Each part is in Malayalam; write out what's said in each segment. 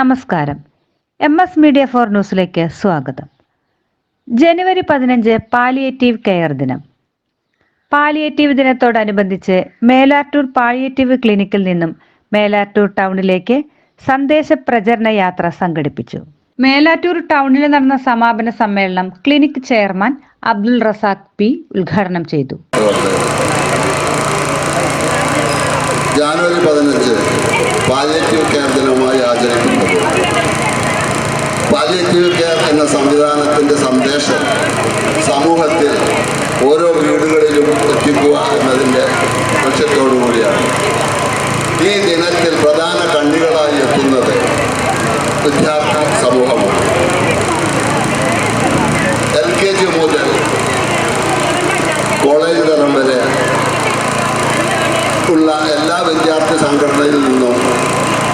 നമസ്കാരം. MS മീഡിയ ഫോർ ന്യൂസിലേക്ക് സ്വാഗതം. ജനുവരി 15 പാലിയേറ്റീവ് കെയർ ദിനം. പാലിയേറ്റീവ് ദിനത്തോടനുബന്ധിച്ച് മേലാറ്റൂർ പാലിയേറ്റീവ് ക്ലിനിക്കിൽ നിന്നും മേലാറ്റൂർ ടൗണിലേക്ക് സന്ദേശ പ്രചരണ യാത്ര സംഘടിപ്പിച്ചു. മേലാറ്റൂർ ടൗണിൽ നടന്ന സമാപന സമ്മേളനം clinic chairman Abdul Razak P ഉദ്ഘാടനം ചെയ്തു. ജനുവരി 15 പാലിയേറ്റീവ് കെയർ ദിനമായി ആചരിക്കുന്നത് പാലിയേറ്റീവ് കെയർ എന്ന സംവിധാനത്തിൻ്റെ സന്ദേശം സമൂഹത്തിൽ ഓരോ വീടുകളിലും എത്തിക്കുക എന്നതിൻ്റെ ലക്ഷ്യത്തോടു കൂടിയാണ്. ഈ ദിനത്തിൽ പ്രധാന കണ്ണികളായി എത്തുന്നത് വിദ്യാർത്ഥി സമൂഹമാണ്. LKG മുതൽ കോളേജ് തലം വരെ ഉള്ള എല്ലാ വിദ്യാർത്ഥി സംഘടനയിൽ നിന്നും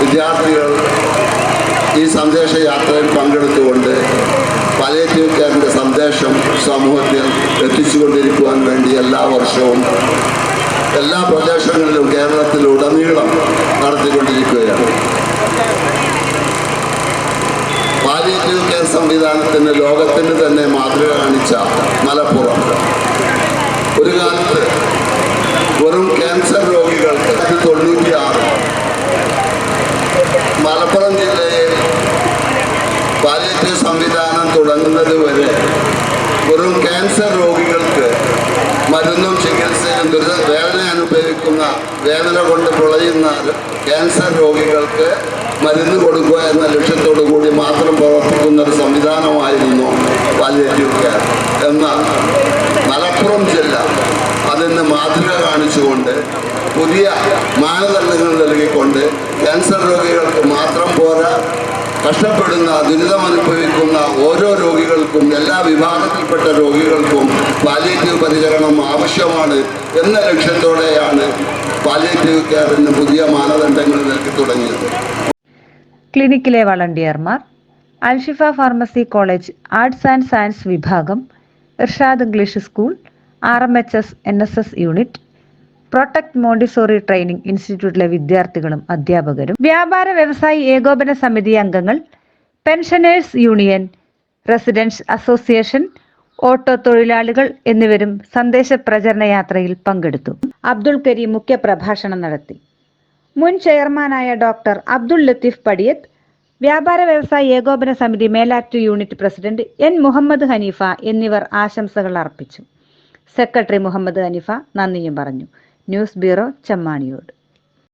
വിദ്യാർത്ഥികൾ ഈ സന്ദേശയാത്രയിൽ പങ്കെടുത്തുകൊണ്ട് പാലിയേറ്റീവ് കെയറിൻ്റെ സന്ദേശം സമൂഹത്തിൽ എത്തിച്ചുകൊണ്ടിരിക്കുവാൻ വേണ്ടി എല്ലാ വർഷവും എല്ലാ പ്രദേശങ്ങളിലും കേരളത്തിലുടനീളം നടത്തിക്കൊണ്ടിരിക്കുകയാണ്. പാലിയേറ്റീവ് കെയർ സംവിധാനത്തിന് ലോകത്തിന് തന്നെ മാതൃക കാണിച്ച മലപ്പുറം ഒരു കാലത്ത് വെറും ക്യാൻസർ രോഗികൾക്ക് 96 മലപ്പുറം ജില്ലയിൽ പാലിയേറ്റീവ് സംവിധാനം തുടങ്ങുന്നത് വരെ വെറും ക്യാൻസർ രോഗികൾക്ക് മരുന്നും ചികിത്സയും വേദന അനുഭവിക്കുന്ന വേദന കൊണ്ട് പൊളയുന്ന ക്യാൻസർ രോഗികൾക്ക് മരുന്ന് കൊടുക്കുക എന്ന ലക്ഷ്യത്തോടു കൂടി മാത്രം പ്രവർത്തിക്കുന്ന ഒരു സംവിധാനമായിരുന്നു പാലിയേറ്റീവ് കെയർ. എന്നാൽ മലപ്പുറം ജില്ല അതിന് മാതൃക കാണിച്ചുകൊണ്ട് പുതിയ മാനദണ്ഡങ്ങൾ നൽകിക്കൊണ്ട് ക്യാൻസർ രോഗികൾക്ക് മാത്രം പോരാ, കഷ്ടപ്പെടുന്ന ദുരിതമനുഭവിക്കുന്ന ഓരോ രോഗികൾക്കും എല്ലാ വിഭാഗത്തിൽപ്പെട്ട രോഗികൾക്കും പാലിയേറ്റീവ് പരിചരണം ആവശ്യമാണ് എന്ന ലക്ഷ്യത്തോടെയാണ് പാലിയേറ്റീവ് കെയറിന് പുതിയ മാനദണ്ഡങ്ങൾ നൽകി തുടങ്ങിയത്. ക്ലിനിക്കിലെ വളണ്ടിയർമാർ, Al Shifa pharmacy college arts and science വിഭാഗം, Irshad English school, RMHS NSS unit, protect Montessori training ഇൻസ്റ്റിറ്റ്യൂട്ടിലെ വിദ്യാർത്ഥികളും അധ്യാപകരും, വ്യാപാര വ്യവസായി ഏകോപന സമിതി അംഗങ്ങൾ, pensioners union, residence association, auto തൊഴിലാളികൾ എന്നിവരും സന്ദേശ പ്രചരണ യാത്രയിൽ പങ്കെടുത്തു. അബ്ദുൾ കരീം മുഖ്യ പ്രഭാഷണം നടത്തി. മുൻ ചെയർമാനായ ഡോക്ടർ അബ്ദുൾ ലത്തീഫ് പടിയത്ത്, വ്യാപാര വ്യവസായി ഏകോപന സമിതി Melattur unit president N Muhammad Hanifa എന്നിവർ ആശംസകൾ അർപ്പിച്ചു. സെക്രട്ടറി മുഹമ്മദ് ഹനീഫ നന്ദിയും പറഞ്ഞു. News bureau, Chemmaniyode.